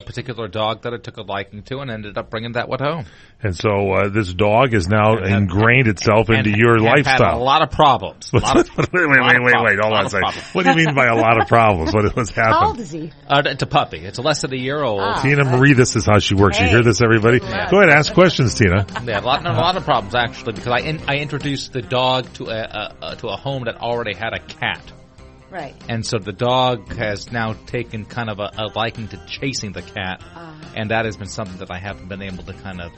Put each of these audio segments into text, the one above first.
particular dog that I took a liking to and ended up bringing that one home. And so this dog has now ingrained itself into your lifestyle. Had a lot of problems. Wait, hold on a second. What do you mean by a lot of problems? What's happened? How old is he? It's a puppy. It's less than a year old. Tina Marie, this is how she works. You hear this, everybody? Go ahead, ask questions, Tina. Yeah, a lot of problems, actually, because I introduced the dog to a home that already had a cat. Right. And so the dog has now taken kind of a liking to chasing the cat, and that has been something that I haven't been able to kind of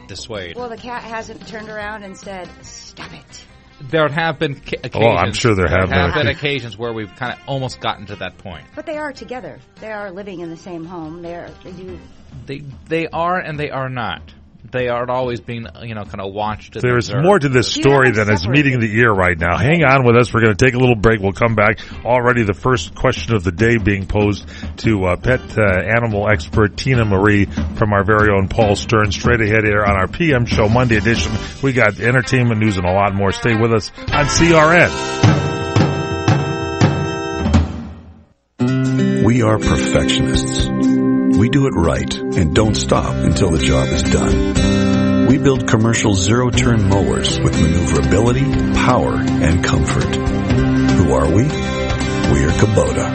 dissuade. Well, the cat hasn't turned around and said, "Stop it." There have been occasions. Oh, I'm sure there have been occasions where we've kind of almost gotten to that point. But they are together. They are living in the same home. They do. They are and they are not. They are always being, kind of watched. There's more to this story than is meeting the ear right now. Hang on with us. We're going to take a little break. We'll come back. Already the first question of the day being posed to pet animal expert Tina Marie from our very own Paul Stern. Straight ahead here on our PM show, Monday edition. We got entertainment news and a lot more. Stay with us on CRN. We are perfectionists. We do it right and don't stop until the job is done. We build commercial zero-turn mowers with maneuverability, power, and comfort. Who are we? We are Kubota.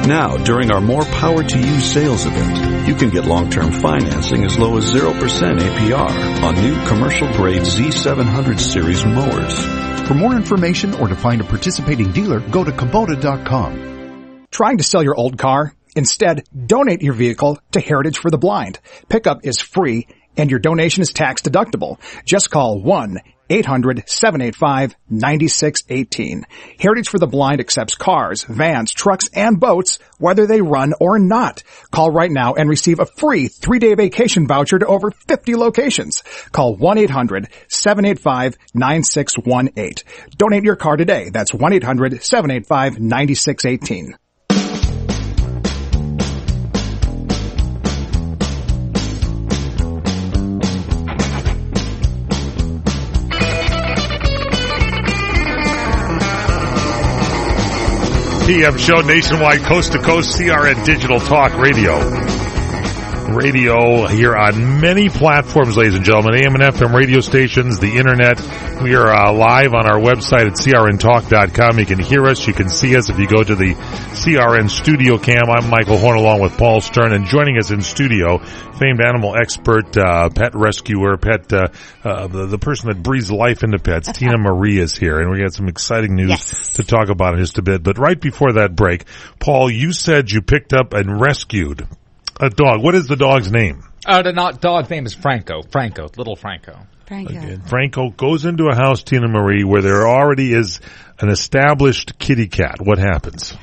Now, during our More Power to You sales event, you can get long-term financing as low as 0% APR on new commercial-grade Z700 series mowers. For more information or to find a participating dealer, go to Kubota.com. Trying to sell your old car? Instead, donate your vehicle to Heritage for the Blind. Pickup is free and your donation is tax deductible. Just call 1-800-785-9618. Heritage for the Blind accepts cars, vans, trucks, and boats, whether they run or not. Call right now and receive a free 3-day vacation voucher to over 50 locations. Call 1-800-785-9618. Donate your car today. That's 1-800-785-9618. PM show nationwide, coast to coast, CRN Digital Talk Radio. Radio here on many platforms, ladies and gentlemen, AM and FM radio stations, the internet. We are live on our website at crntalk.com. You can hear us, you can see us if you go to the CRN studio cam. I'm Michael Horn along with Paul Stern, and joining us in studio, famed animal expert, pet rescuer, the person that breathes life into pets, Tina Marie is here, and we got some exciting news to talk about in just a bit. But right before that break, Paul, you said you picked up and rescued a dog. What is the dog's name? The dog's name is Franco, little Franco. Franco goes into a house, Tina Marie, where there already is an established kitty cat. What happens?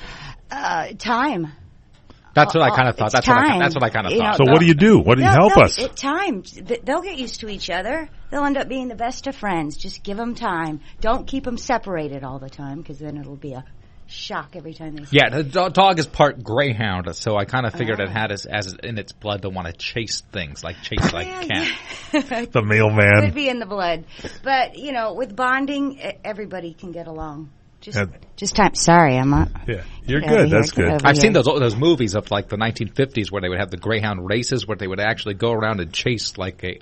Time. That's what I kind of thought. That's what I kind of thought. So what do you do? What do you help us? Time. They'll get used to each other. They'll end up being the best of friends. Just give them time. Don't keep them separated all the time, because then it'll be a shock every time they see the dog is part greyhound, so I kind of figured it had as in its blood to want to chase things, like cat. The mailman. Could be in the blood. But, with bonding, everybody can get along. Just time. Sorry, I'm not. Yeah, you're good. That's good. I've seen those movies of like the 1950s where they would have the greyhound races where they would actually go around and chase like a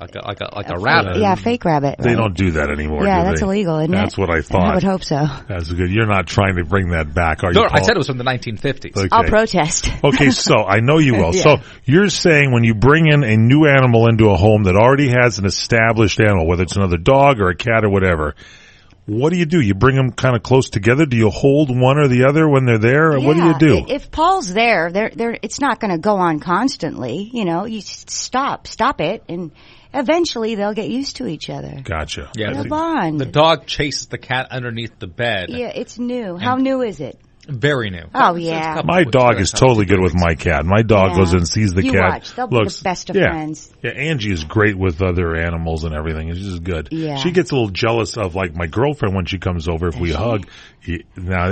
rabbit. Yeah, fake rabbit. They don't do that anymore. Yeah, that's illegal, isn't it? That's what I thought. I would hope so. That's good. You're not trying to bring that back, are you? No, I said it was from the 1950s. Okay. I'll protest. Okay, so I know you will. So you're saying when you bring in a new animal into a home that already has an established animal, whether it's another dog or a cat or whatever, what do? You bring them kind of close together? Do you hold one or the other when they're there? Or what do you do? If Paul's there, it's not going to go on constantly. You stop it, and eventually they'll get used to each other. Gotcha. Yeah, they'll bond. The dog chases the cat underneath the bed. Yeah, it's new. How new is it? Very new. Oh, yeah. My dog is totally good with my cat. My dog goes and sees the cat. Watch. They'll be the best of friends. Yeah, Angie is great with other animals and everything. It's just good. Yeah. She gets a little jealous of, like, my girlfriend when she comes over if we hug. Now,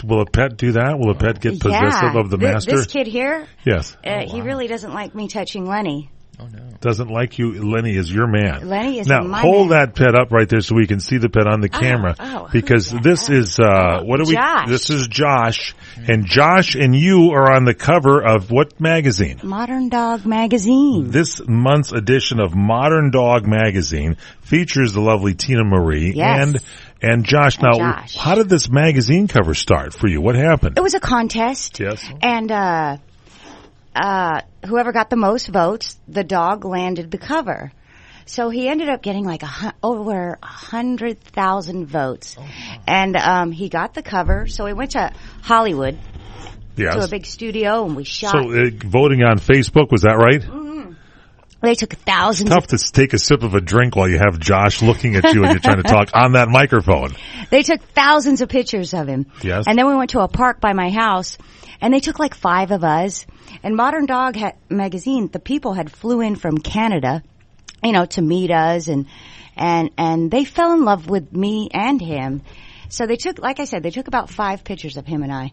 will a pet do that? Will a pet get possessive of the master? This kid here? Yes. He really doesn't like me touching Lenny. Oh, no. Doesn't like you. Lenny is your man. Lenny is now, my hold man. that pet up right there so we can see the pet on the camera. Because this is, what are we? Josh. This is Josh. And Josh and you are on the cover of what magazine? Modern Dog Magazine. This month's edition of Modern Dog Magazine features the lovely Tina Marie Yes. and Josh. Now, Josh. how did this magazine cover start for you? What happened? It was a contest. Yes. And whoever got the most votes, the dog landed the cover. So he ended up getting like over 100,000 votes. And he got the cover. So we went to Hollywood to a big studio and we shot. So voting on Facebook, was that right? They took thousands. Tough to take a sip of a drink while you have Josh looking at you and you're trying to talk on that microphone. They took thousands of pictures of him. Yes. And then we went to a park by my house, and they took like 5 of us. And Modern Dog Magazine, the people had flew in from Canada, to meet us, and they fell in love with me and him. So they took, like I said, they took about 5 pictures of him and I.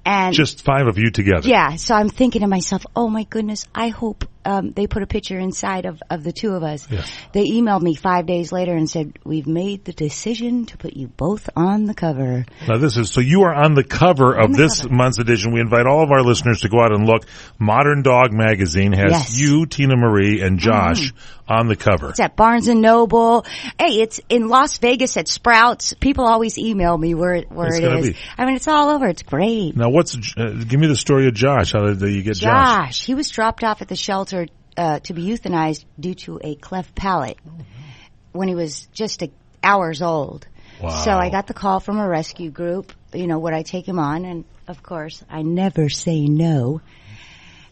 And just 5 of you together. Yeah. So I'm thinking to myself, oh my goodness, I hope they put a picture inside of the 2 of us. Yes. They emailed me 5 days later and said, we've made the decision to put you both on the cover. Now so you are on the cover of this month's edition. We invite all of our listeners to go out and look. Modern Dog Magazine has you, Tina Marie, and Josh on the cover. It's at Barnes & Noble. Hey, it's in Las Vegas at Sprouts. People always email me where it is. Be. I mean, it's all over. It's great. Now, give me the story of Josh. How did you get Josh? He was dropped off at the shelter to be euthanized due to a cleft palate when he was just hours old. Wow. So I got the call from a rescue group, would I take him on? And, of course, I never say no.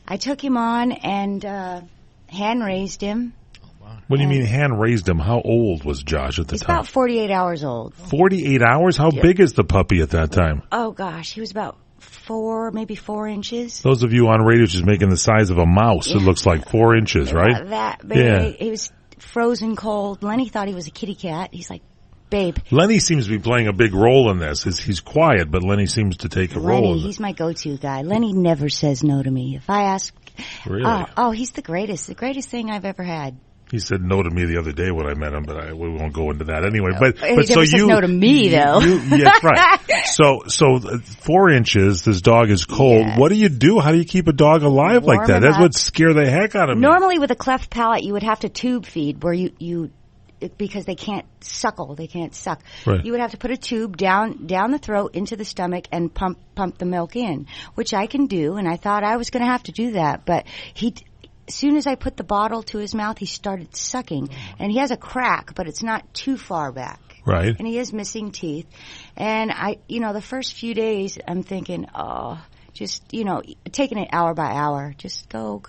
I took him on and hand-raised him. What do you mean hand-raised him? How old was Josh at the He's time? about 48 hours old. 48 hours? How big is the puppy at that time? Oh, gosh. He was about maybe 4 inches. Those of you on radio just making the size of a mouse. It looks like 4 inches, right? That big. Yeah. He was frozen cold. Lenny thought he was a kitty cat. He's like, babe. Lenny seems to be playing a big role in this. He's quiet, but Lenny seems to take a role in it. He's my go-to guy. Lenny never says no to me. If I ask... Really? He's the greatest. The greatest thing I've ever had. He said no to me the other day when I met him, but we won't go into that anyway. But he so says no to me though. Yeah, right. So 4 inches. This dog is cold. Yeah. What do you do? How do you keep a dog alive like that? That's what scare the heck out of me. Normally, with a cleft palate, you would have to tube feed, where you because they can't suckle, they can't suck. Right. You would have to put a tube down the throat into the stomach and pump the milk in, which I can do. And I thought I was going to have to do that, but as soon as I put the bottle to his mouth, he started sucking. And he has a crack, but it's not too far back. Right. And he is missing teeth. And the first few days, I'm thinking, just, taking it hour by hour. Just go.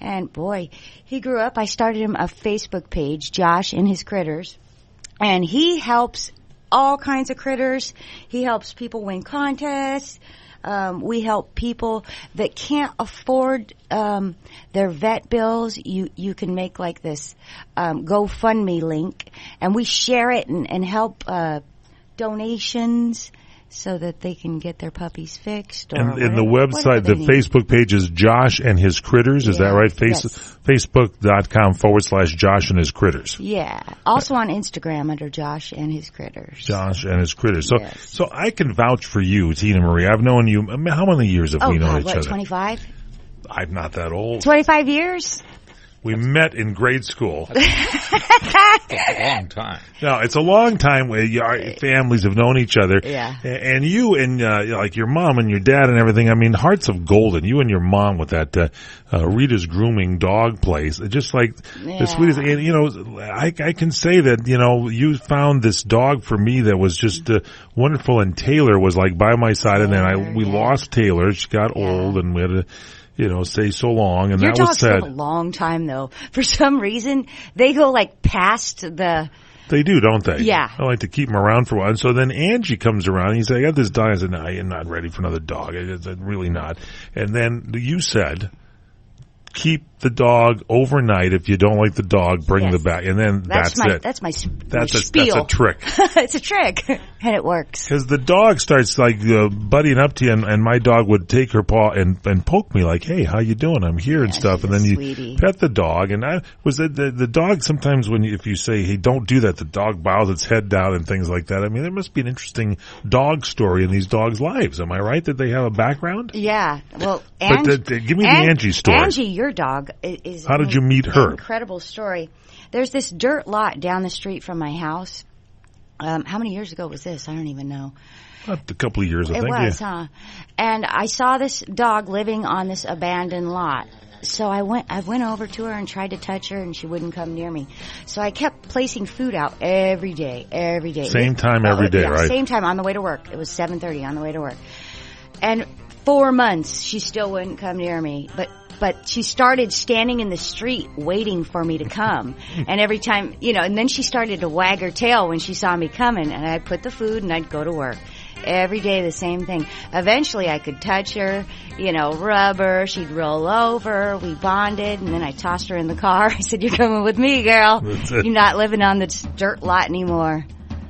And boy, he grew up. I started him a Facebook page, Josh and His Critters. And he helps all kinds of critters. He helps people win contests. We help people that can't afford their vet bills. You can make like this GoFundMe link, and we share it and help donations so that they can get their puppies fixed. Or and the website, the Facebook page is Josh and His Critters. Is that right? Yes. Facebook.com/Josh and His Critters. Yeah. Also on Instagram under Josh and His Critters. Josh and His Critters. So, Yes. so I can vouch for you, Tina Marie. I've known you. How many years have we known each other? 25? I'm not that old. 25 years? We met in grade school. It's a long time. No, it's a long time where our families have known each other. Yeah. And you and like your mom and your dad and everything. I mean, hearts of golden. You and your mom with that Rita's Grooming dog place. Just like the sweetest. And I can say that you found this dog for me that was just wonderful. And Taylor was like by my side. And then we lost Taylor. She got old, and we had to. Stay so long, and Your that was dogs sad. live a long time, though. For some reason, they go like past the. They do, don't they? Yeah. I like to keep them around for a while. And so then Angie comes around, and you say, I got this dog. I said, no, you're not ready for another dog. I said, really not. And then you said, keep the dog overnight. If you don't like the dog, bring the back, and then that's it. That's my spiel. That's a trick. It's a trick, and it works. Because the dog starts like buddying up to you, and my dog would take her paw and poke me like, "Hey, how you doing? I'm here," and stuff. And then you pet the dog, and the dog. Sometimes if you say, "Hey, don't do that," the dog bows its head down and things like that. I mean, there must be an interesting dog story in these dogs' lives. Am I right that they have a background? Yeah. Well, give me the Angie story. Angie, your dog, is. How did you meet her? Incredible story. There's this dirt lot down the street from my house. How many years ago was this? I don't even know. A couple of years, I think. It was, huh? And I saw this dog living on this abandoned lot. So I went over to her and tried to touch her, and she wouldn't come near me. So I kept placing food out every day. Same time every day, right? Same time on the way to work. It was 7:30 on the way to work. And 4 months, she still wouldn't come near me. But she started standing in the street waiting for me to come. And every time, and then she started to wag her tail when she saw me coming. And I'd put the food and I'd go to work. Every day the same thing. Eventually I could touch her, rub her. She'd roll over. We bonded. And then I tossed her in the car. I said, "You're coming with me, girl. You're not living on this dirt lot anymore."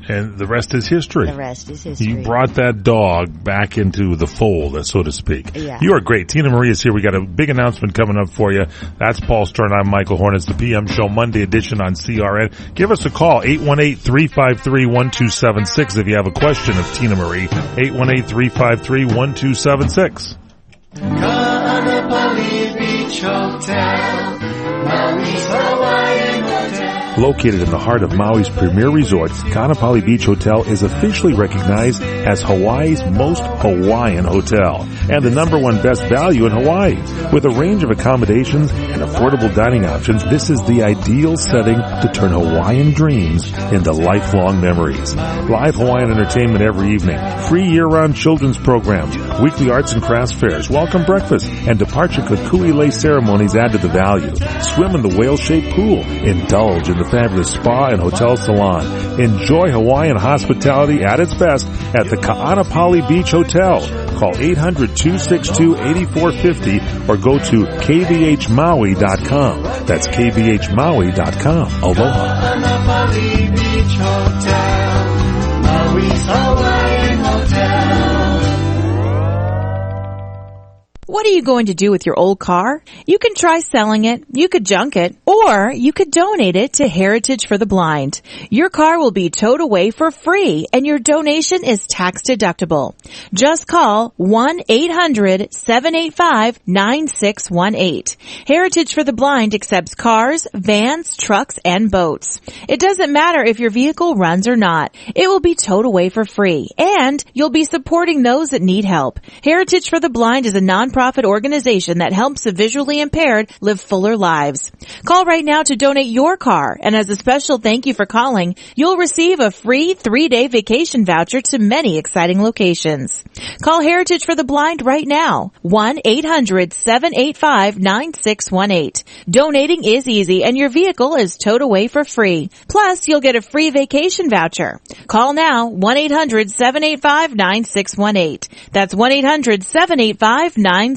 And the rest is history. The rest is history. You brought that dog back into the fold, so to speak. Yeah. You are great. Tina Marie is here. We got a big announcement coming up for you. That's Paul Stern. I'm Michael Horn. It's the PM Show Monday edition on CRN. Give us a call, 818-353-1276 if you have a question of Tina Marie. 818-353-1276. Ka'anapali Beach Hotel, Maui's Hawaiian Hotel. Located in the heart of Maui's premier resort, Ka'anapali Beach Hotel is officially recognized as Hawaii's most Hawaiian hotel and the #1 best value in Hawaii. With a range of accommodations and affordable dining options, this is the ideal setting to turn Hawaiian dreams into lifelong memories. Live Hawaiian entertainment every evening, free year-round children's programs, weekly arts and crafts fairs, welcome breakfast, and departure kukui lei ceremonies add to the value. Swim in the whale-shaped pool, indulge in the fabulous spa and hotel salon. Enjoy Hawaiian hospitality at its best at the Ka'anapali Beach Hotel. Call 800-262-8450 or go to kbhmaui.com. That's kbhmaui.com. Aloha. Ka'anapali Beach Hotel, Maui's Hawaiian Hotel. What are you going to do with your old car? You can try selling it, you could junk it, or you could donate it to Heritage for the Blind. Your car will be towed away for free, and your donation is tax deductible. Just call 1-800-785-9618. Heritage for the Blind accepts cars, vans, trucks, and boats. It doesn't matter if your vehicle runs or not. It will be towed away for free, and you'll be supporting those that need help. Heritage for the Blind is a nonprofit organization that helps the visually impaired live fuller lives. Call right now to donate your car, and as a special thank you for calling, you'll receive a free 3-day vacation voucher to many exciting locations. Call Heritage for the Blind right now, 1-800-785-9618. Donating is easy, and your vehicle is towed away for free. Plus, you'll get a free vacation voucher. Call now, 1-800-785-9618. That's 1-800-785-9618.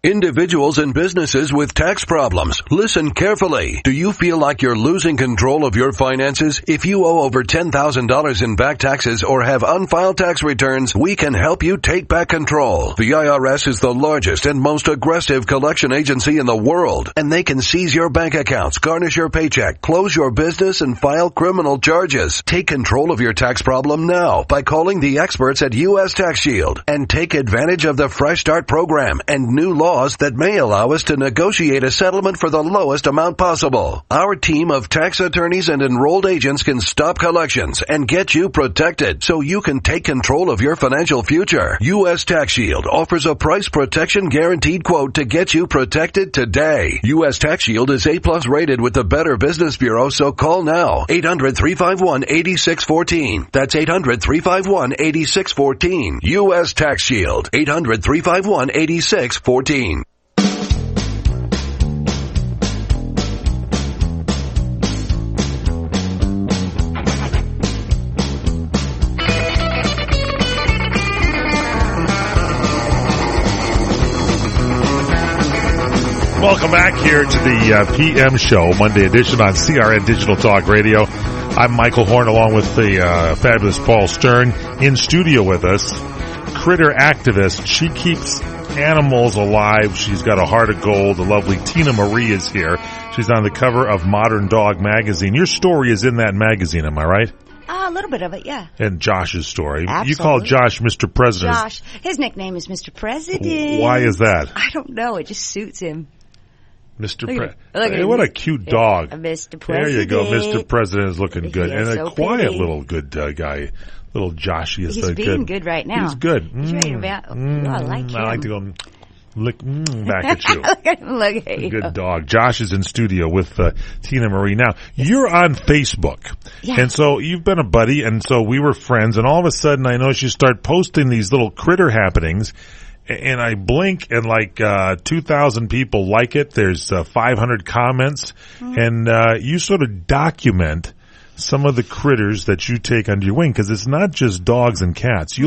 Individuals and businesses with tax problems, listen carefully. Do you feel like you're losing control of your finances? If you owe over $10,000 in back taxes or have unfiled tax returns, we can help you take back control. The IRS is the largest and most aggressive collection agency in the world, and they can seize your bank accounts, garnish your paycheck, close your business, and file criminal charges. Take control of your tax problem now by calling the experts at U.S. Tax Shield and take advantage of the Fresh Start program and new laws that may allow us to negotiate a settlement for the lowest amount possible. Our team of tax attorneys and enrolled agents can stop collections and get you protected so you can take control of your financial future. U.S. Tax Shield offers a price protection guaranteed quote to get you protected today. U.S. Tax Shield is A+ rated with the Better Business Bureau, so call now. 800-351-8614. That's 800-351-8614. U.S. Tax Shield. 800-351-8614. Welcome back here to the PM show, Monday edition on CRN Digital Talk Radio. I'm Michael Horn along with the fabulous Paul Stern in studio with us. Critter activist. She keeps animals alive. She's got a heart of gold. The lovely Tina Marie is here. She's on the cover of Modern Dog magazine. Your story is in that magazine, am I right? A little bit of it, yeah. And Josh's story. Absolutely. You call Josh Mr. President. Josh. His nickname is Mr. President. Why is that? I don't know. It just suits him. Mr. Look Hey, at what him. a cute dog. Mr. President. There you go. Mr. President is looking good. He And is a so quiet pretty. little good guy. Little Joshy is He's being good right now. He's good. He's ready to I like him. I like to go lick back at you. Look at him. Look at you. Good dog. Josh is in studio with Tina Marie. Now, you're on Facebook. Yeah. And so you've been a buddy, and so we were friends, and all of a sudden I noticed you start posting these little critter happenings, and I blink and like 2,000 people like it. There's 500 comments, and you sort of document some of the critters that you take under your wing, because it's not just dogs and cats.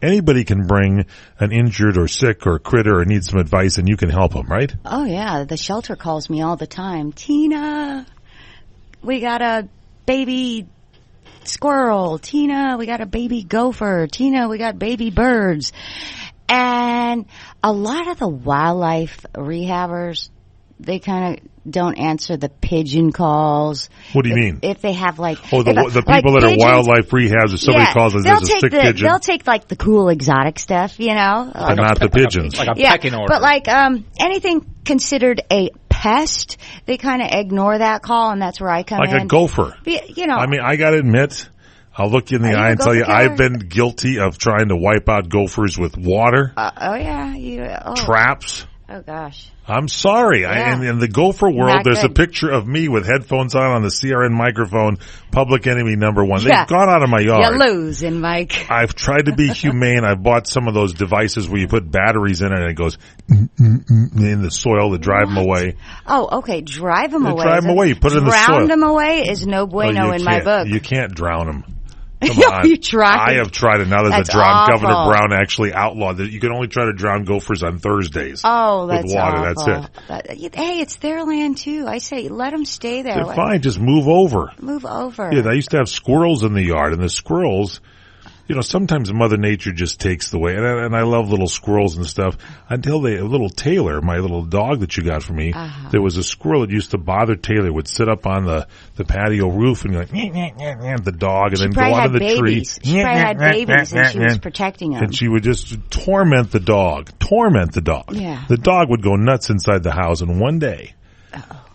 Anybody can bring an injured or sick or critter or need some advice, and you can help them, right? Oh, yeah. The shelter calls me all the time. Tina, we got a baby squirrel. Tina, we got a baby gopher. Tina, we got baby birds. And a lot of the wildlife rehabbers, they kind of don't answer the pigeon calls. What do you mean? If they have like... Oh, the people like that pigeons, are wildlife rehabs, if somebody calls us, there's a sick pigeon. They'll take like the cool exotic stuff, you know? But not the pigeons. Like a pecking order. But like anything considered a pest, they kind of ignore that call, and that's where I come in. Like a gopher. You know. I mean, I got to admit, I'll look you in the eye and tell you, I've been guilty of trying to wipe out gophers with water, oh, yeah. traps. Oh, gosh. I'm sorry. Yeah. In the gopher world, Not there's good. a picture of me with headphones on the CRN microphone, public enemy number one. Yeah. They've gone out of my yard. You're losing, Mike. I've tried to be humane. I've bought some of those devices where you put batteries in it and it goes in the soil to drive them away. Oh, okay. Drive them away. Drive them away. You put it in the soil. Drown them away is no bueno you in my can't- book. You can't drown them. Come on. You tried. I have tried it. Now there's That's a drown. awful. Governor Brown actually outlawed that you can only try to drown gophers on Thursdays. Oh, that's with water. awful. That's it. Hey, it's their land too. I say let them stay there. They're fine. Just move over. Move over. Yeah, I used to have squirrels in the yard, and the squirrels, you know, sometimes Mother Nature just takes the way. And I love little squirrels and stuff. Until little Taylor, my little dog that you got for me, there was a squirrel that used to bother Taylor. Would sit up on the patio roof and go like, the dog, and then go out of the tree. She probably had babies, and she was protecting them. And she would just torment the dog. Yeah. The dog would go nuts inside the house, and one day,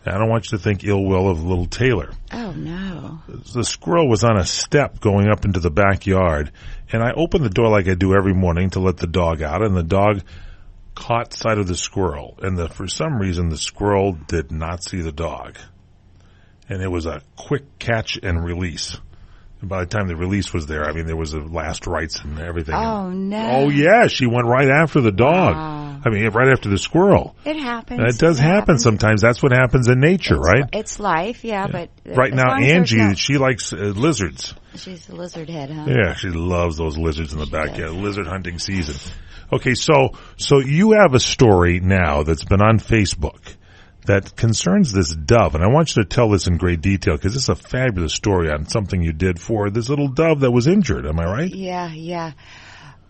I don't want you to think ill will of little Taylor. Oh, no. The squirrel was on a step going up into the backyard, and I opened the door like I do every morning to let the dog out, and the dog caught sight of the squirrel, and for some reason the squirrel did not see the dog. And it was a quick catch and release. And by the time the release was there, I mean, there was the last rites and everything. Oh, no. Oh, yeah, she went right after the dog. Wow. I mean, right after the squirrel. It happens. And it does happen sometimes. That's what happens in nature, right? It's life, yeah, but... Right as now, long as there's Angie, she likes lizards. She's a lizard head, huh? Yeah, she loves those lizards in the backyard. Lizard hunting season. Okay, so you have a story now that's been on Facebook that concerns this dove, and I want you to tell this in great detail because this is a fabulous story on something you did for this little dove that was injured. Am I right? Yeah.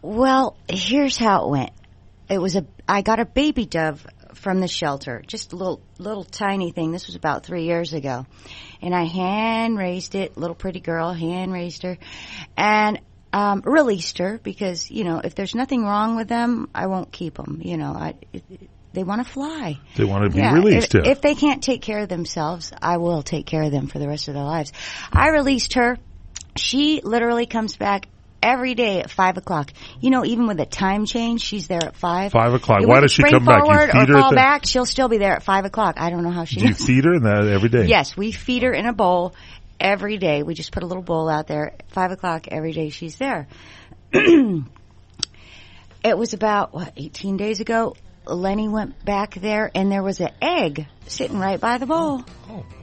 Well, here's how it went. I got a baby dove from the shelter, just a little tiny thing. This was about 3 years ago. And I hand raised it, little pretty girl, hand raised her, and released her because, you know, if there's nothing wrong with them, I won't keep them. You know, they want to fly. They want to be released. If they can't take care of themselves, I will take care of them for the rest of their lives. I released her. She literally comes back every day at 5 o'clock. You know, even with a time change, she's there at 5. 5 o'clock. Why does she come back? You feed her or fall back, she'll still be there at 5 o'clock. I don't know how she Do you knows. feed her every day? Yes, we feed her in a bowl every day. We just put a little bowl out there. 5 o'clock every day she's there. It was about, 18 days ago. Lenny went back there, and there was an egg sitting right by the bowl.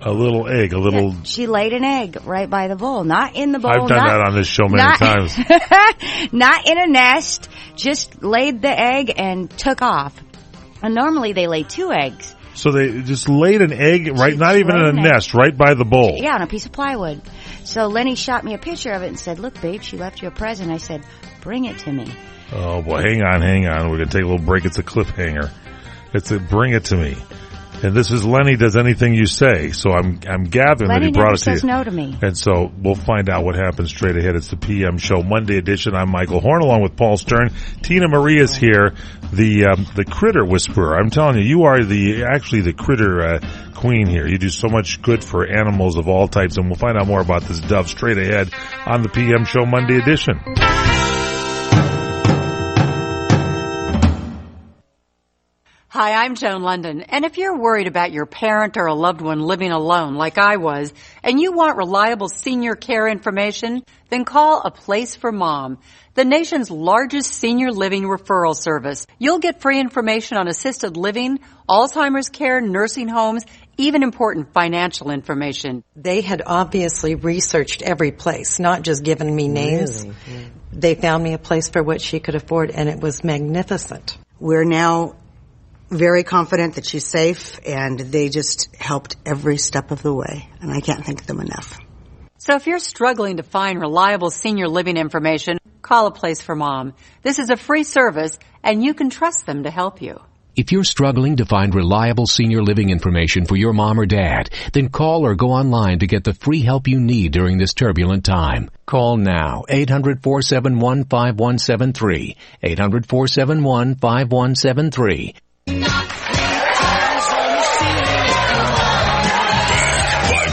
A little egg, Yeah, she laid an egg right by the bowl, not in the bowl. I've done that on this show many times. Not in a nest, just laid the egg and took off. And normally they lay 2 eggs. So they just laid an egg right, not even in a nest, right by the bowl. Yeah, on a piece of plywood. So Lenny shot me a picture of it and said, "Look, babe, she left you a present." I said, "Bring it to me." Oh, boy, hang on. We're going to take a little break. It's a cliffhanger. Bring it to me. And this is Lenny Does Anything You Say. So I'm gathering Lenny that he brought it to you. Lenny never says no to me. And so we'll find out what happens straight ahead. It's the PM Show, Monday edition. I'm Michael Horn, along with Paul Stern. Tina Maria's here, the critter whisperer. I'm telling you, you are actually the critter queen here. You do so much good for animals of all types, and we'll find out more about this dove straight ahead on the PM Show, Monday edition. Hi, I'm Joan London, and if you're worried about your parent or a loved one living alone like I was, and you want reliable senior care information, then call A Place for Mom, the nation's largest senior living referral service. You'll get free information on assisted living, Alzheimer's care, nursing homes, even important financial information. They had obviously researched every place, not just given me names. Really? Yeah. They found me a place for what she could afford, and it was magnificent. We're now very confident that she's safe, and they just helped every step of the way, and I can't thank them enough. So if you're struggling to find reliable senior living information, call A Place for Mom. This is a free service, and you can trust them to help you. If you're struggling to find reliable senior living information for your mom or dad, then call or go online to get the free help you need during this turbulent time. Call now, 800-471-5173, 800-471-5173. By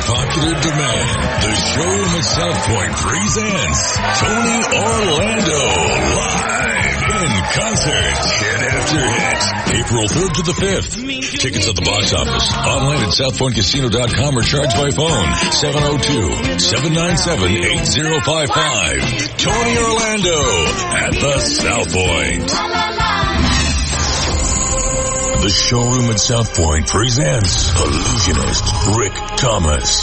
popular demand, the showroom at South Point presents Tony Orlando live in concert, hit after hit, April 3rd to the 5th. Tickets at the box office, online at southpointcasino.com or charged by phone, 702-797-8055. Tony Orlando at the South Point. The showroom at South Point presents illusionist Rick Thomas.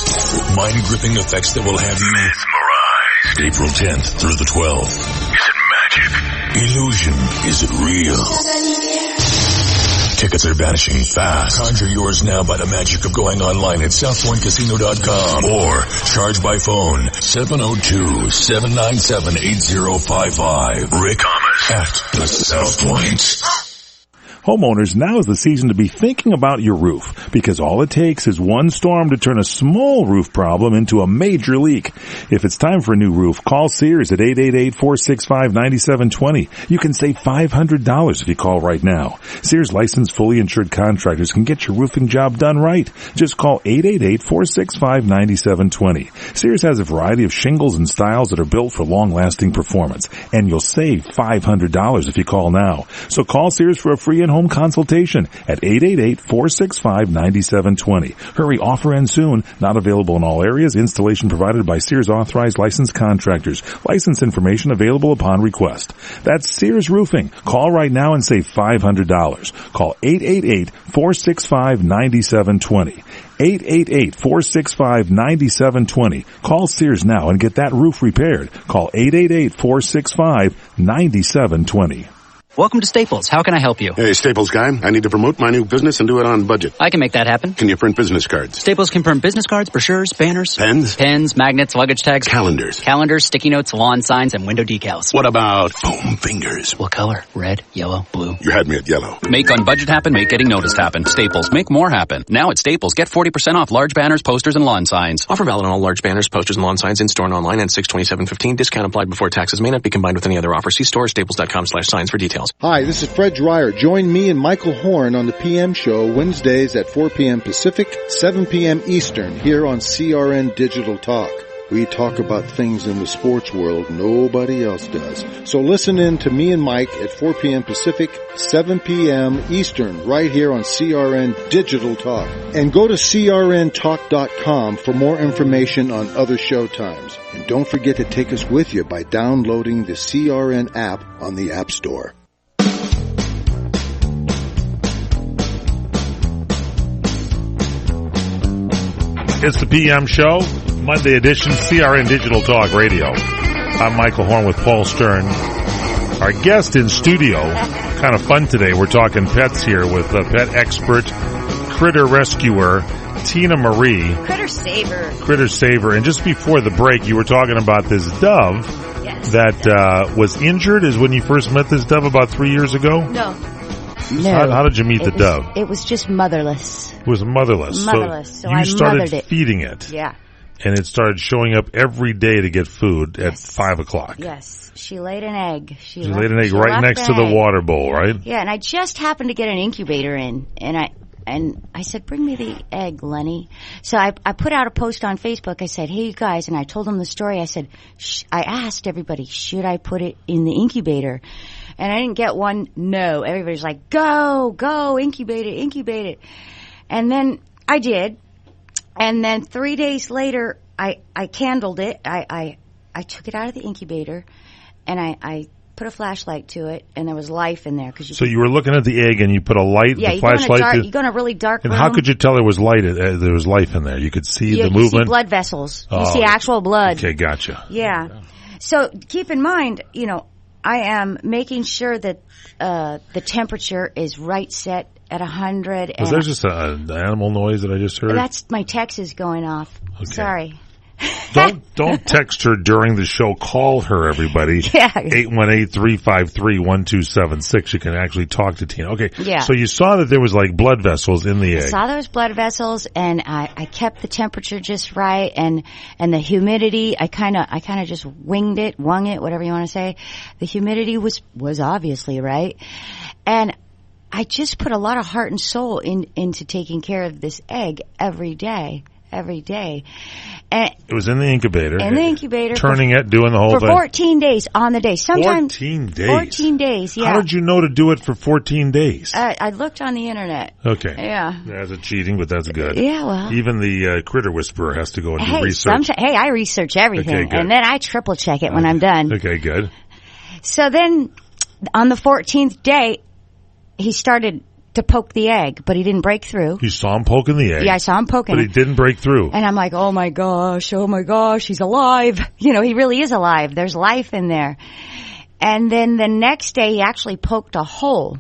Mind-gripping effects that will have you mesmerized. April 10th through the 12th. Is it magic? Illusion. Is it real? Tickets are vanishing fast. Conjure yours now by the magic of going online at southpointcasino.com or charge by phone 702-797-8055. Rick Thomas at the South Point. Homeowners, now is the season to be thinking about your roof, because all it takes is one storm to turn a small roof problem into a major leak. If it's time for a new roof, call Sears at 888-465-9720. You can save $500 if you call right now. Sears licensed, fully insured contractors can get your roofing job done right. Just call 888-465-9720. Sears has a variety of shingles and styles that are built for long-lasting performance, and you'll save $500 if you call now. So call Sears for a free and home consultation at 888-465-9720. Hurry, offer ends soon. Not available in all areas. Installation provided by Sears authorized licensed contractors. License information available upon request. That's Sears Roofing. Call right now and save $500. Call 888-465-9720. 888-465-9720. Call Sears now and get that roof repaired. Call 888-465-9720. Welcome to Staples. How can I help you? Hey, Staples guy. I need to promote my new business and do it on budget. I can make that happen. Can you print business cards? Staples can print business cards, brochures, banners. Pens? Pens, magnets, luggage tags. Calendars. Calendars, sticky notes, lawn signs, and window decals. What about foam fingers? What color? Red, yellow, blue? You had me at yellow. Make on budget happen, make getting noticed happen. Staples, make more happen. Now at Staples, get 40% off large banners, posters, and lawn signs. Offer valid on all large banners, posters, and lawn signs in store and online and 6/27/15. Discount applied before taxes. May not be combined with any other offer. See store staples.com/signs for details. Hi, this is Fred Dreyer. Join me and Michael Horn on the PM Show Wednesdays at 4 p.m. Pacific, 7 p.m. Eastern here on CRN Digital Talk. We talk about things in the sports world nobody else does. So listen in to me and Mike at 4 p.m. Pacific, 7 p.m. Eastern right here on CRN Digital Talk. And go to crntalk.com for more information on other show times. And don't forget to take us with you by downloading the CRN app on the App Store. It's the PM Show, Monday edition, CRN Digital Talk Radio. I'm Michael Horn with Paul Stern. Our guest in studio, kind of fun today. We're talking pets here with pet expert critter rescuer, Tina Marie. Critter saver. Critter saver. And just before the break, you were talking about this dove that was injured. Is when you first met this dove about 3 years ago? No. How did you meet the dove? It was just motherless. It was motherless. So you I started mothered it. feeding it. Yeah. And it started showing up every day to get food at 5 o'clock. Yes. She laid an egg. She laid an egg right next to the water bowl, right? Yeah, and I just happened to get an incubator in, and I said, bring me the egg, Lenny. So I put out a post on Facebook. I said, hey, you guys, and I told them the story. I said, I asked everybody, should I put it in the incubator? And I didn't get one no. Everybody's like, go, incubate it. And then I did. And then 3 days later, I candled it. I took it out of the incubator, and I put a flashlight to it, and there was life in there. So you were looking at the egg, and you put a light, the flashlight. You go in a really dark room. And how could you tell there was light? There was life in there. You could see the movement. You see blood vessels. You see actual blood. Okay, gotcha. Yeah. So keep in mind, I am making sure that the temperature is right set at 100. Was there just an animal noise that I just heard? That's my text is going off. Okay. Sorry. Don't text her during the show. Call her, everybody. Yeah. 818-353-1276. You can actually talk to Tina. Okay. Yeah. So you saw that there was like blood vessels in the egg. I saw there was blood vessels, and I kept the temperature just right, and the humidity. I kind of just wung it, whatever you want to say. The humidity was obviously right, and I just put a lot of heart and soul into taking care of this egg every day. And it was in the incubator. Turning it, doing the whole thing. For 14 days on the day. Sometimes 14 days? 14 days, yeah. How did you know to do it for 14 days? I looked on the internet. Okay. Yeah. That's a cheating, but that's good. Yeah, well. Even the critter whisperer has to go and do research. I research everything. Okay, good. And then I triple check it when I'm done. Okay, good. So then, on the 14th day, he started to poke the egg, but he didn't break through. You saw him poking the egg? Yeah, I saw him poking it. But he didn't break through. And I'm like, oh my gosh, he's alive. He really is alive. There's life in there. And then the next day, he actually poked a hole.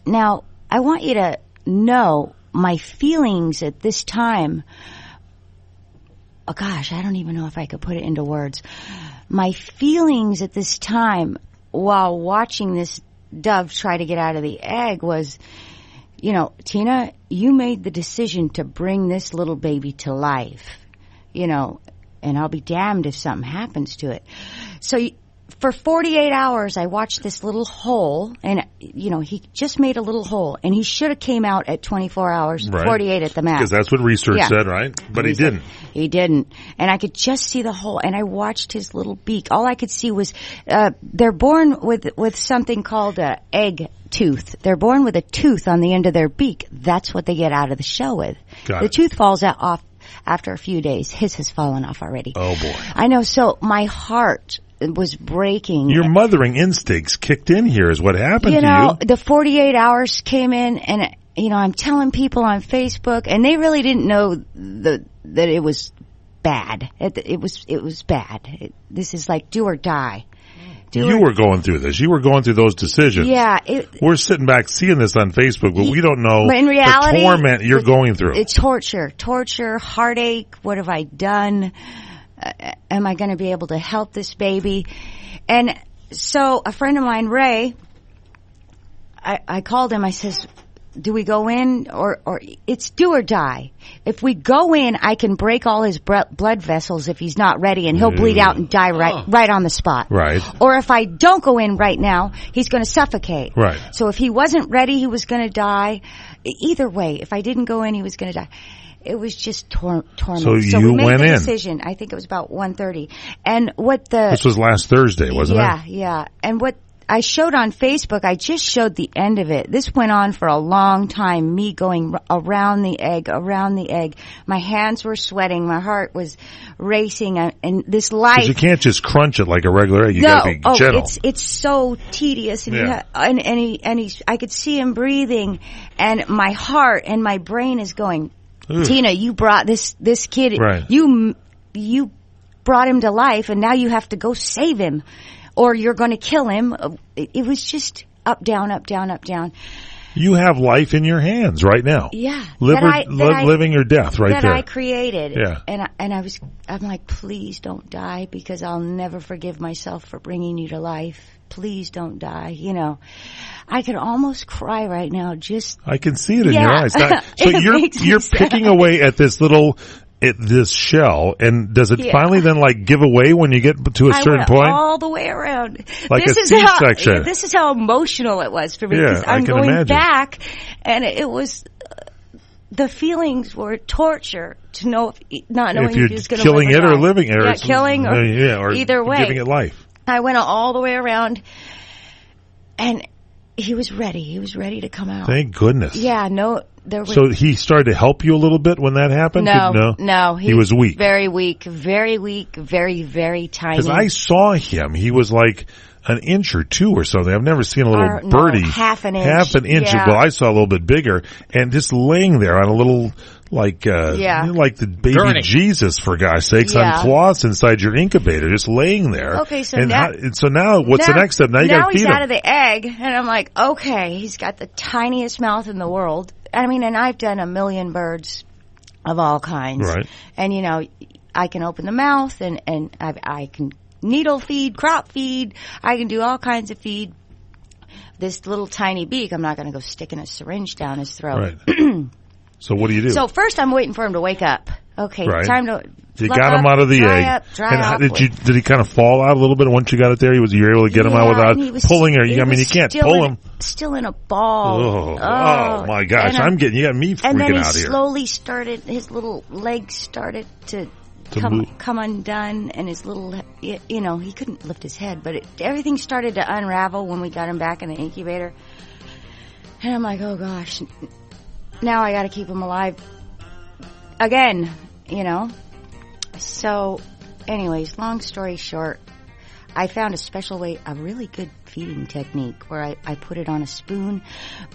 Now, I want you to know my feelings at this time. Oh gosh, I don't even know if I could put it into words. My feelings at this time while watching this dove try to get out of the egg was, Tina, you made the decision to bring this little baby to life, and I'll be damned if something happens to it. So for 48 hours, I watched this little hole, and, he just made a little hole, and he should have came out at 24 hours, right. 48 at the max. Because that's what research said, right? But he didn't. He didn't. And I could just see the hole, and I watched his little beak. All I could see was, they're born with something called a egg tooth. They're born with a tooth on the end of their beak. That's what they get out of the shell with. The tooth falls off after a few days. His has fallen off already. Oh boy. I know. So my heart was breaking. Your mothering instincts kicked in here is what happened to you. The 48 hours came in, and, I'm telling people on Facebook, and they really didn't know that it was bad. It was bad. This is like do or die. You were going through this. You were going through those decisions. Yeah. We're sitting back seeing this on Facebook, but we don't know but in reality, the torment you're going through. It's torture, heartache. What have I done? Am I going to be able to help this baby? And so a friend of mine, Ray, I called him. I says, do we go in or it's do or die? If we go in, I can break all his blood vessels if he's not ready, and he'll bleed out and die right on the spot. Right. Or if I don't go in right now, he's going to suffocate. Right. So if he wasn't ready, he was going to die. Either way, if I didn't go in, he was going to die. It was just torment. So we made went the in. decision. I think it was about 1:30. And this was last Thursday, wasn't it? Yeah. And what I showed on Facebook, I just showed the end of it. This went on for a long time, me going around the egg. My hands were sweating. My heart was racing. And this life. Because you can't just crunch it like a regular egg. You got to be gentle. It's so tedious. And, I could see him breathing, and my heart and my brain is going, Tina, you brought this kid, right. you brought him to life, and now you have to go save him, or you're going to kill him. It was just up, down, up, down, up, down. You have life in your hands right now. Yeah. Living or death right that there. I created. Yeah. I'm like, please don't die, because I'll never forgive myself for bringing you to life. Please don't die. You know, I could almost cry right now. I can see it in your eyes. So you're picking away at this this shell, and does it finally then like give away when you get to a certain point? All the way around. Like a C-section. This is how emotional it was for me. Yeah, I'm going imagine. back, and it was the feelings were torture to know not knowing if you're just going to killing it or living it, yeah, killing or either way, giving it life. I went all the way around, and he was ready. He was ready to come out. Thank goodness. Yeah, no. So he started to help you a little bit when that happened? No. He was weak. Very weak. Very weak. Very, very tiny. Because I saw him. He was like an inch or two or something. I've never seen a little birdie. Half an inch. Half an inch. Yeah. Well, I saw a little bit bigger. And just laying there on a little, like the baby Gurney. Jesus, for God's sakes, Yeah. on cloths inside your incubator, just laying there. Okay, so and now what's the next step? Now you got to feed he's him. out of the egg, and I'm like, okay, he's got the tiniest mouth in the world. I mean, and I've done 1 million birds of all kinds. Right. And, you know, I can open the mouth, and I can needle feed, crop feed. I can do all kinds of feed. This little tiny beak, I'm not going to go sticking a syringe down his throat. Right. So what do you do? So first I'm waiting for him to wake up. Okay, Right. time to... You got him out of the egg. Did he kind of fall out a little bit once you got it there? You were able to get him out without pulling her. I mean, you can't pull him. Still in a ball. Oh my gosh! You got me freaking and then out he here. slowly started. His little legs started to come undone, and his little, you know, he couldn't lift his head, but everything started to unravel when we got him back in the incubator. And I'm like, oh gosh, now I got to keep him alive again, you know. So, anyways, long story short, I found a really good feeding technique where I put it on a spoon.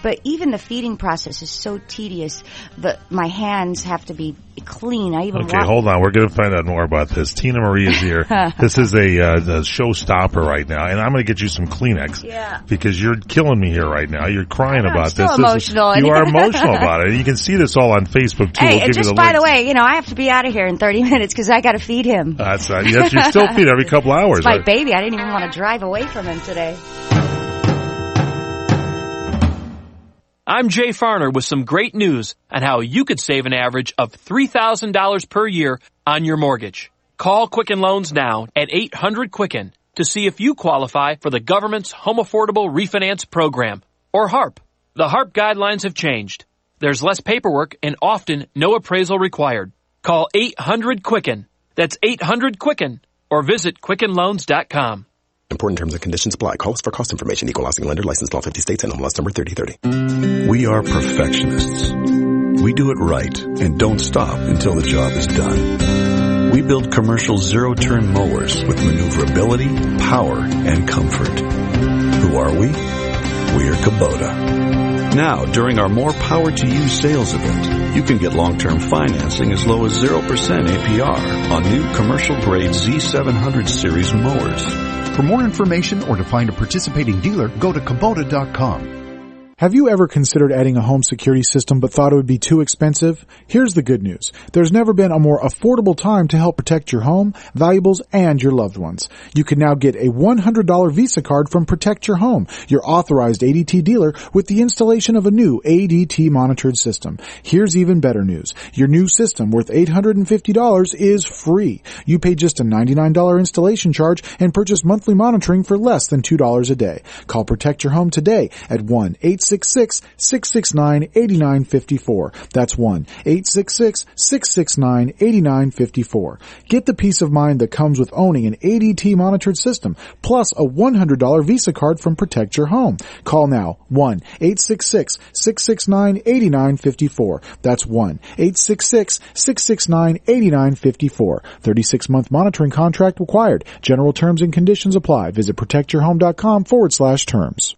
But even the feeding process is so tedious that my hands have to be clean. Hold on. We're going to find out more about this. Tina Marie is here. This is a showstopper right now, and I'm going to get you some Kleenex. Yeah. Because you're killing me here right now. You're crying about still this. Emotional. You are emotional about it. You can see this all on Facebook too. Hey, we'll give just you the by the links. way, you know, I have to be out of here in 30 minutes because I got to feed him. That's you still feed every couple hours. It's my right? baby. I didn't even want to drive away from him today. I'm Jay Farner with some great news on how you could save an average of $3,000 per year on your mortgage. Call Quicken Loans now at 800-QUICKEN to see if you qualify for the government's Home Affordable Refinance Program, or HARP. The HARP guidelines have changed. There's less paperwork and often no appraisal required. Call 800-QUICKEN. That's 800-QUICKEN, or visit QuickenLoans.com. Important terms and conditions apply. Call us for cost information. Equal housing lender. Licensed in all 50 states. NMLS number 3030. We are perfectionists. We do it right and don't stop until the job is done. We build commercial zero-turn mowers with maneuverability, power, and comfort. Who are we? We're Kubota. Now, during our More Power to You sales event, you can get long-term financing as low as 0% APR on new commercial-grade Z700 series mowers. For more information or to find a participating dealer, go to Kubota.com. Have you ever considered adding a home security system but thought it would be too expensive? Here's the good news. There's never been a more affordable time to help protect your home, valuables, and your loved ones. You can now get a $100 Visa card from Protect Your Home, your authorized ADT dealer, with the installation of a new ADT monitored system. Here's even better news. Your new system, worth $850, is free. You pay just a $99 installation charge and purchase monthly monitoring for less than $2 a day. Call Protect Your Home today at 1-866-669-8954. That's 1-866-669-8954. Get the peace of mind that comes with owning an ADT monitored system, plus a $100 Visa card from Protect Your Home. Call now, 1-866-669-8954. That's 1-866-669-8954. 36-month monitoring contract required. General terms and conditions apply. Visit protectyourhome.com/terms.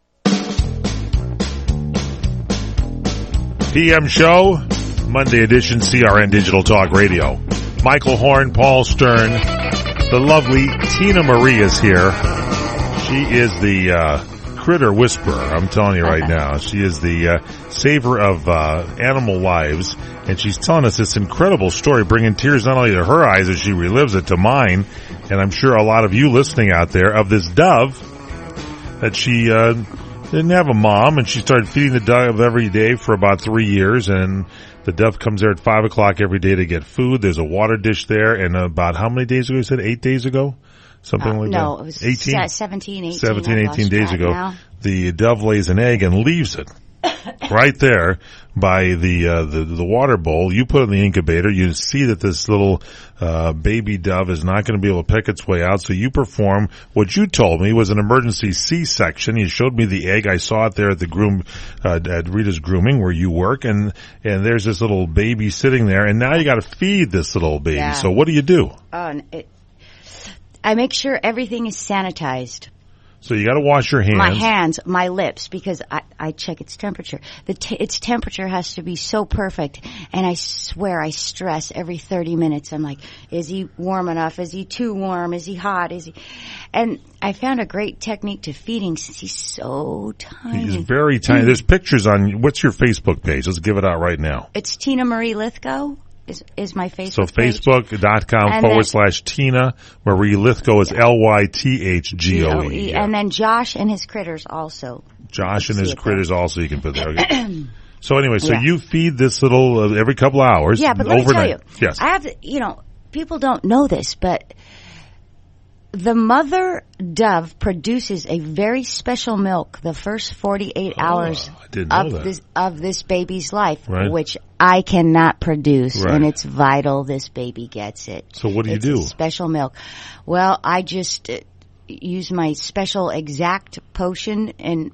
PM show, Monday edition, CRN Digital Talk Radio. Michael Horn, Paul Stern, the lovely Tina Marie is here. She is the critter whisperer. I'm telling you right now. She is the saver of animal lives, and she's telling us this incredible story, bringing tears not only to her eyes as she relives it to mine, and I'm sure a lot of you listening out there, of this dove that she didn't have a mom, and she started feeding the dove every day for about 3 years, and the dove comes there at 5 o'clock every day to get food. There's a water dish there, and about how many days ago? You said 8 days ago? Something like that? No, it was 18? 17, 18. 18 days ago. Now. The dove lays an egg and leaves it right there by the water bowl. You put it in the incubator. You see that this little baby dove is not going to be able to pick its way out, so you perform what you told me was an emergency C-section. You showed me the egg. I saw it there at the at Rita's Grooming where you work, and there's this little baby sitting there, and now you got to feed this little baby. Yeah. So what do you do? I make sure everything is sanitized. So you got to wash your hands. My hands, my lips, because I check its temperature. Its temperature has to be so perfect, and I swear I stress every 30 minutes. I'm like, is he warm enough? Is he too warm? Is he hot? And I found a great technique to feeding since he's so tiny. He's very tiny. There's pictures on, what's your Facebook page? Let's give it out right now. It's Tina Marie Lithgow. Is my Facebook So page. Facebook.com/Tina Marie Lithgow is Lythgoe. And then Josh and his critters also. Josh and his critters also you can put there. Okay. So anyway, you feed this little every couple of hours. Yeah, but let overnight. me tell you. Yes. I have, people don't know this, but the mother dove produces a very special milk the first 48 hours of this baby's life, right, which I cannot produce, right, and it's vital this baby gets it. So what do you it's do? A special milk. Well, I just use my special exact potion, and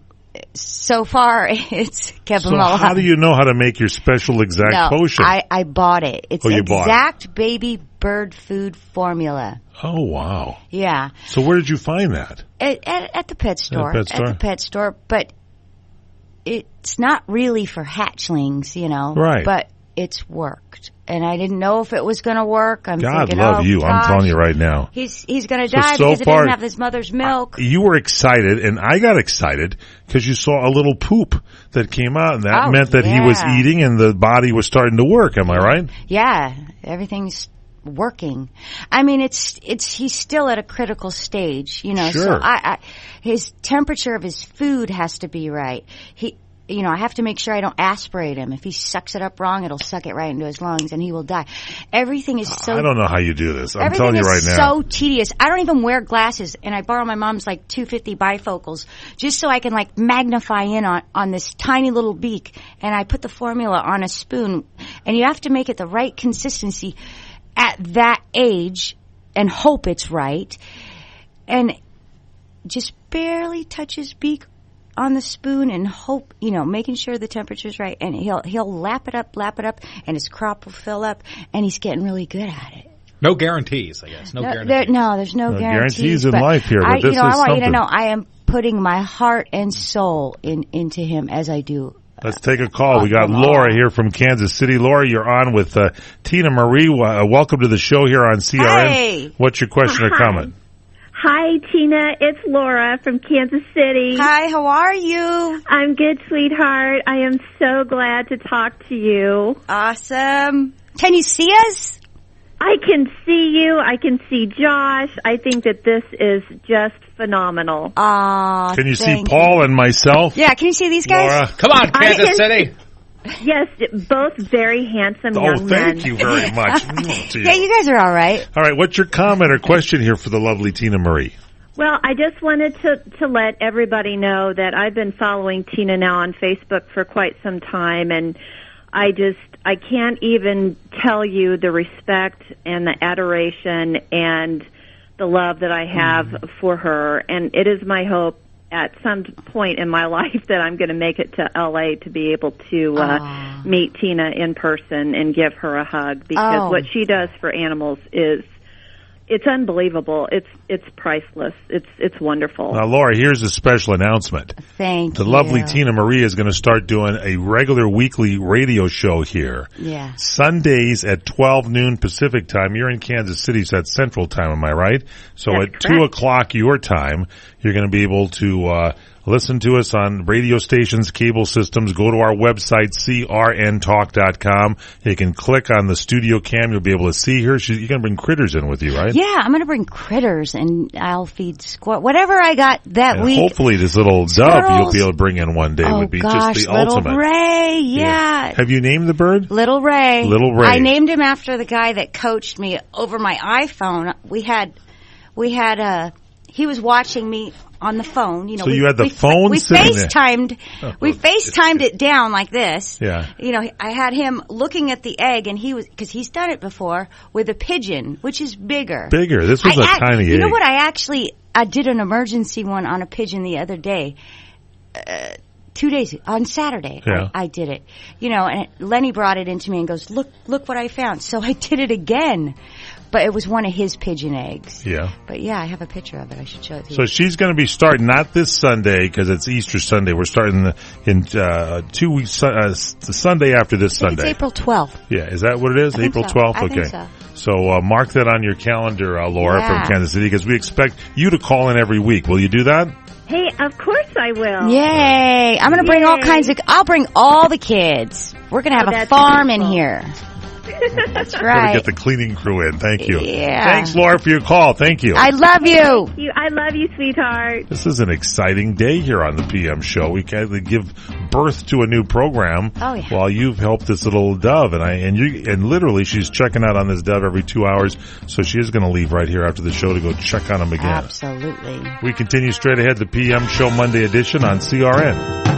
so far it's kept them alive. So how do you know how to make your special exact potion? I bought it. It's you bought it. exact baby bird food formula. Oh, wow. Yeah. So where did you find that? At the pet store. At the pet store? But it's not really for hatchlings, Right. But it's worked. And I didn't know if it was going to work. I'm God thinking, love you. gosh, I'm telling you right now. He's going to die because it doesn't have his mother's milk. You were excited, and I got excited because you saw a little poop that came out, and that meant that he was eating and the body was starting to work. Am I right? Yeah. Everything's working. I mean, he's still at a critical stage, Sure. So his temperature of his food has to be right. I have to make sure I don't aspirate him. If he sucks it up wrong, it'll suck it right into his lungs and he will die. Everything is so... I don't know how you do this. I'm telling you right now. Everything is so tedious. I don't even wear glasses, and I borrow my mom's 250 bifocals just so I can magnify in on this tiny little beak, and I put the formula on a spoon, and you have to make it the right consistency at that age and hope it's right, and just barely touch his beak on the spoon and hope, making sure the temperature's right, and he'll lap it up, and his crop will fill up, and he's getting really good at it. No guarantees, I guess. There's no guarantees in life here, but this is I want something. you to know I am putting my heart and soul into him as I do. Let's take a call. We got Laura here from Kansas City. Laura, you're on with Tina Marie. Welcome to the show here on CRN. Hey. What's your question or comment? Hi, Tina. It's Laura from Kansas City. Hi, how are you? I'm good, sweetheart. I am so glad to talk to you. Awesome. Can you see us? I can see you. I can see Josh. I think that this is just phenomenal. Can you see Paul and myself? Yeah, can you see these guys? Laura. Come on, Kansas City. Yes, both very handsome young men. Thank you very much. Yeah, you guys are all right. All right, what's your comment or question here for the lovely Tina Marie? Well, I just wanted to let everybody know that I've been following Tina now on Facebook for quite some time, and I can't even tell you the respect and the adoration and the love that I have for her, and it is my hope at some point in my life that I'm going to make it to L.A. to be able to meet Tina in person and give her a hug, because what she does for animals it's unbelievable. It's priceless. It's wonderful. Now, Laura, here's a special announcement. Thank you. The lovely Tina Marie is going to start doing a regular weekly radio show here. Yeah. Sundays at 12 noon Pacific time. You're in Kansas City, so that's Central time, am I right? So That's at 2 o'clock your time, you're going to be able to Listen to us on radio stations, cable systems. Go to our website, crntalk.com. You can click on the studio cam. You'll be able to see her. You're going to bring critters in with you, right? Yeah, I'm going to bring critters, and I'll feed whatever I got that week. Hopefully this little dove you'll be able to bring in one day would be just the little ultimate. Ray, yeah. Have you named the bird? Little Ray. Little Ray. I named him after the guy that coached me over my iPhone. He was watching me on the phone. You know, so you had the phone sitting FaceTimed, there. We FaceTimed it down like this. Yeah. You know, I had him looking at the egg, and because he's done it before with a pigeon, which is bigger. Bigger. This was a tiny egg. You know what? I did an emergency one on a pigeon the other day. 2 days on Saturday, yeah. I did it. You know, and Lenny brought it into me and goes, "Look what I found." So I did it again, but it was one of his pigeon eggs. Yeah. But yeah, I have a picture of it. I should show it to you. So she's going to be starting not this Sunday because it's Easter Sunday. We're starting in 2 weeks. The Sunday after this Sunday. It's April 12th. Yeah, is that what it is? April 12th. I okay. think So mark that on your calendar, Laura Yeah. from Kansas City, because we expect you to call in every week. Will you do that? Hey, of course I will. Yay! I'm going to bring all kinds of. I'll bring all the kids. We're going to have a that's farm beautiful. in here. That's Got to right. get the cleaning crew in. Thank you. Yeah. Thanks, Laura, for your call. Thank you. I love you. Thank you. I love you, sweetheart. This is an exciting day here on the PM show. We kind of give birth to a new program. Oh, yeah. While you've helped this little dove, and literally she's checking out on this dove every 2 hours. So she is going to leave right here after the show to go check on him again. Absolutely. We continue straight ahead. The PM show Monday edition on CRN.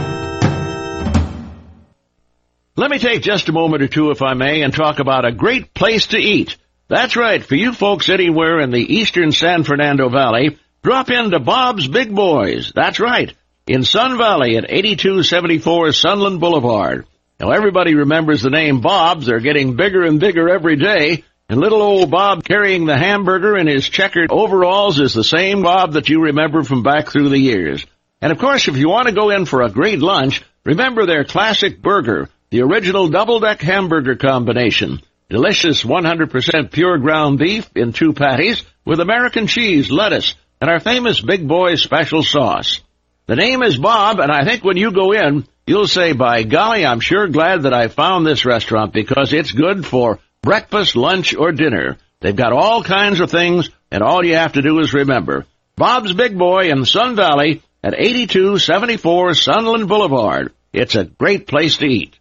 Let me take just a moment or two, if I may, and talk about a great place to eat. That's right. For you folks anywhere in the eastern San Fernando Valley, drop into Bob's Big Boys. That's right. In Sun Valley at 8274 Sunland Boulevard. Now, everybody remembers the name Bob's. They're getting bigger and bigger every day. And little old Bob carrying the hamburger in his checkered overalls is the same Bob that you remember from back through the years. And, of course, if you want to go in for a great lunch, remember their classic burger, the original double-deck hamburger combination. Delicious 100% pure ground beef in 2 patties with American cheese, lettuce, and our famous Big Boy special sauce. The name is Bob, and I think when you go in, you'll say, by golly, I'm sure glad that I found this restaurant because it's good for breakfast, lunch, or dinner. They've got all kinds of things, and all you have to do is remember. Bob's Big Boy in Sun Valley at 8274 Sunland Boulevard. It's a great place to eat.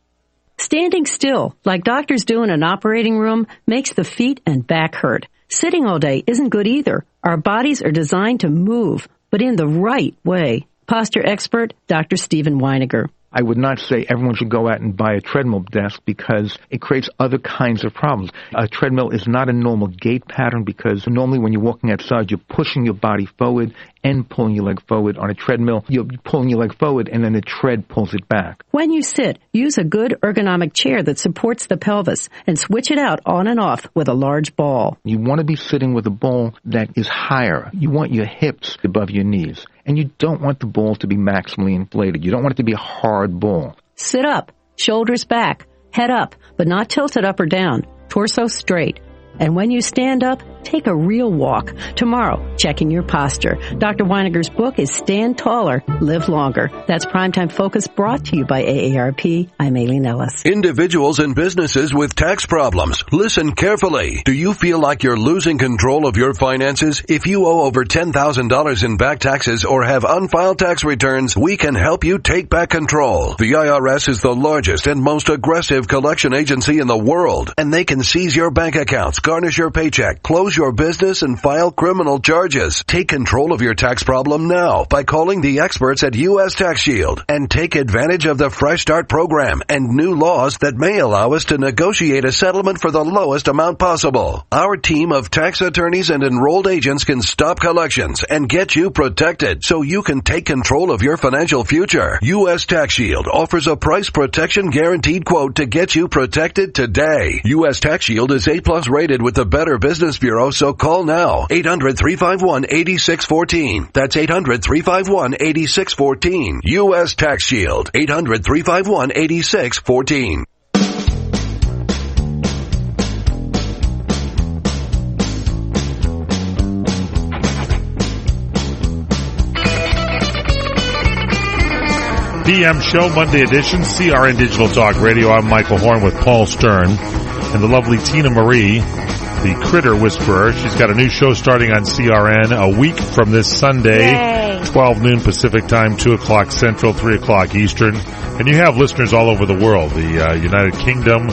Standing still, like doctors do in an operating room, makes the feet and back hurt. Sitting all day isn't good either. Our bodies are designed to move, but in the right way. Posture expert, Dr. Stephen Weiniger. I would not say everyone should go out and buy a treadmill desk because it creates other kinds of problems. A treadmill is not a normal gait pattern because normally when you're walking outside, you're pushing your body forward and pulling your leg forward. On a treadmill, you're pulling your leg forward and then the tread pulls it back. When you sit, use a good ergonomic chair that supports the pelvis and switch it out on and off with a large ball. You want to be sitting with a ball that is higher. You want your hips above your knees. And you don't want the ball to be maximally inflated. You don't want it to be a hard ball. Sit up, shoulders back, head up, but not tilted up or down, torso straight. And when you stand up, take a real walk. Tomorrow, checking your posture. Dr. Weiniger's book is Stand Taller, Live Longer. That's Primetime Focus brought to you by AARP. I'm Aileen Ellis. Individuals and businesses with tax problems. Listen carefully. Do you feel like you're losing control of your finances? If you owe over $10,000 in back taxes or have unfiled tax returns, we can help you take back control. The IRS is the largest and most aggressive collection agency in the world, and they can seize your bank accounts, garnish your paycheck, close your business, and file criminal charges. Take control of your tax problem now by calling the experts at U.S. Tax Shield and take advantage of the Fresh Start program and new laws that may allow us to negotiate a settlement for the lowest amount possible. Our team of tax attorneys and enrolled agents can stop collections and get you protected so you can take control of your financial future. U.S. Tax Shield offers a price protection guaranteed quote to get you protected today. U.S. Tax Shield is A+ rated with the Better Business Bureau, so call now. 800-351-8614. That's 800-351-8614. U.S. Tax Shield. 800-351-8614. PM show, Monday edition, CRN Digital Talk Radio. I'm Michael Horn with Paul Stern and the lovely Tina Marie, the Critter Whisperer. She's got a new show starting on CRN a week from this Sunday, Yay. 12 noon Pacific time, 2 o'clock Central, 3 o'clock Eastern. And you have listeners all over the world, the United Kingdom,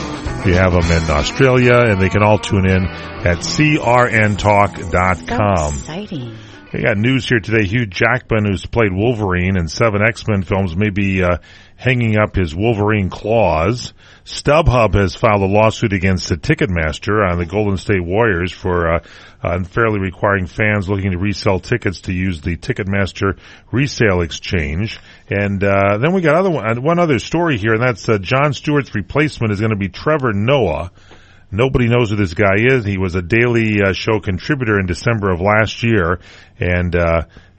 you have them in Australia, and they can all tune in at crntalk.com. So exciting. We got news here today. Hugh Jackman, who's played Wolverine in 7 X-Men films, may be hanging up his Wolverine claws. StubHub has filed a lawsuit against the Ticketmaster on the Golden State Warriors for unfairly requiring fans looking to resell tickets to use the Ticketmaster resale exchange. And then we got one other story here, and that's Jon Stewart's replacement is going to be Trevor Noah. Nobody knows who this guy is. He was a Daily Show contributor in December of last year, and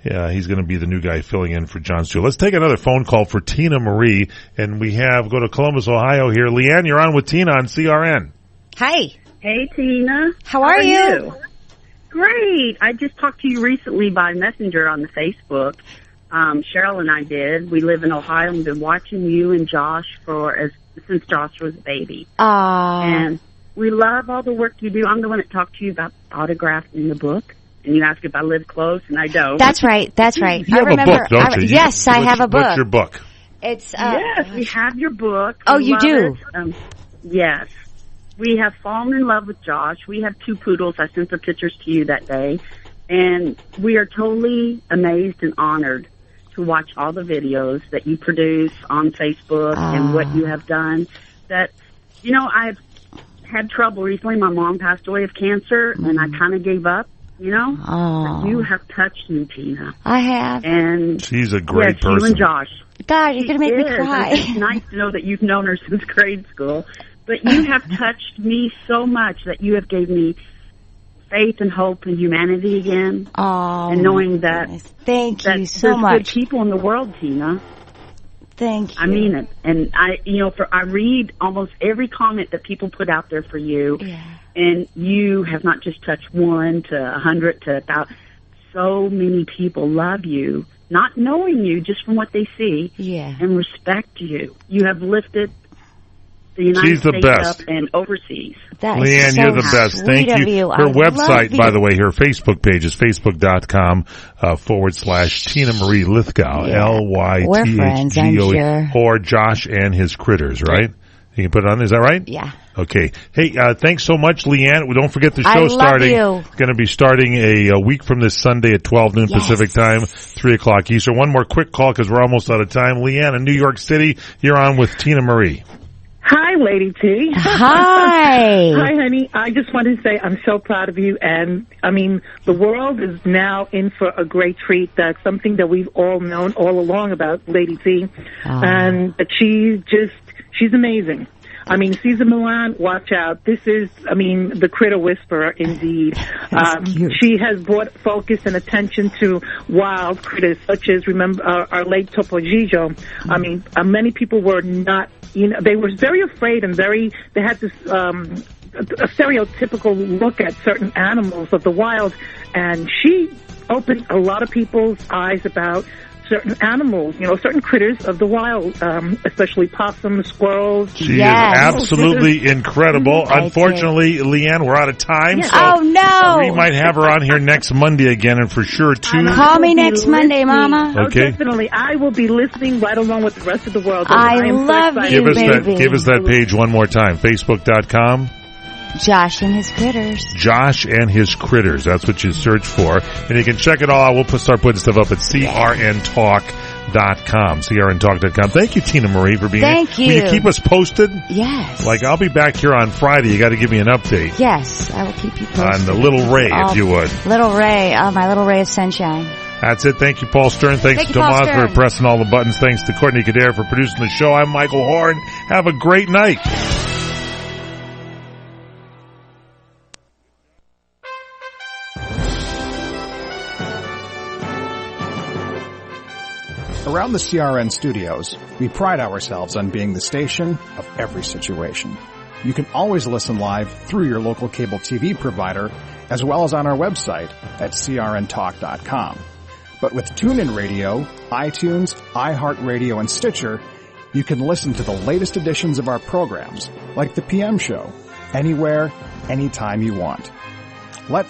he's going to be the new guy filling in for Jon Stewart. Let's take another phone call for Tina Marie, and go to Columbus, Ohio here. Leanne, you're on with Tina on CRN. Hi. Hey, Tina. How are you? Great. I just talked to you recently by Messenger on the Facebook. Cheryl and I did. We live in Ohio and been watching you and Josh since Josh was a baby. And we love all the work you do. I'm the one that talked to you about autographing the book, and you asked if I live close, and I don't. That's right. You have a book, don't you? Yes, I have a book. What's your book? It's yes, we have your book. Oh, We you love do? it. Yes. We have fallen in love with Josh. We have 2 poodles. I sent the pictures to you that day, and we are totally amazed and honored to watch all the videos that you produce on Facebook and what you have done. That, I've had trouble recently. My mom passed away of cancer, and I kind of gave up, But you have touched me, Tina. I have. And she's a great person. You and Josh. God, you're going to make me cry. And it's nice to know that you've known her since grade school. But you have touched me so much that you have gave me faith and hope in humanity again. And knowing that Thank you so there's much. good people in the world, Tina. Thank you. I mean it. And I read almost every comment that people put out there for you. Yeah. And you have not just touched 1 to 100 to 1,000. So many people love you, not knowing you, just from what they see. Yeah. And respect you. You have lifted the United States best. up and overseas. Leanne, you're the best. Thank you. Her website, by the way, her Facebook page is facebook.com/Tina Marie Lithgow, LYTHGOE, or Josh and His Critters, right? You can put it on. Is that right? Yeah. Okay. Hey, thanks so much, Leanne. Don't forget the show starting. Going to be starting a week from this Sunday at 12 noon Pacific time, 3 o'clock Eastern. One more quick call because we're almost out of time. Leanne in New York City, you're on with Tina Marie. Hi, Lady T. Hi. Hi, honey. I just wanted to say I'm so proud of you. And, the world is now in for a great treat. That's something that we've all known all along about Lady T. And she's amazing. Cesar Millan, watch out. This is, the Critter Whisperer, indeed. She has brought focus and attention to wild critters, such as, remember, our late Topo Gigio. Many people were not, they were very afraid and they had this, a stereotypical look at certain animals of the wild, and she opened a lot of people's eyes about certain animals, certain critters of the wild, especially possums, squirrels. She is absolutely incredible. Unfortunately, Leanne, we're out of time. Yes. So oh, no. We might have her on here next Monday again, and for sure, too. Call me next Monday, Mama. Okay. Oh, definitely. I will be listening right along with the rest of the world. I love you, baby. Give us that page one more time. Facebook.com. Josh and His Critters. Josh and His Critters. That's what you search for. And you can check it all out. We'll start putting stuff up at crntalk.com. crntalk.com. Thank you, Tina Marie, for being here. Thank you. Will you keep us posted? Yes. Like, I'll be back here on Friday. You got to give me an update. Yes, I will keep you posted. On the Little Ray, if you would. Little Ray, my little ray of sunshine. That's it. Thank you, Paul Stern. Thanks to Tomas for pressing all the buttons. Thanks to Courtney Kader for producing the show. I'm Michael Horn. Have a great night. Around the CRN studios, we pride ourselves on being the station of every situation. You can always listen live through your local cable TV provider, as well as on our website at crntalk.com. But with TuneIn Radio, iTunes, iHeartRadio, and Stitcher, you can listen to the latest editions of our programs, like the PM Show, anywhere, anytime you want. Let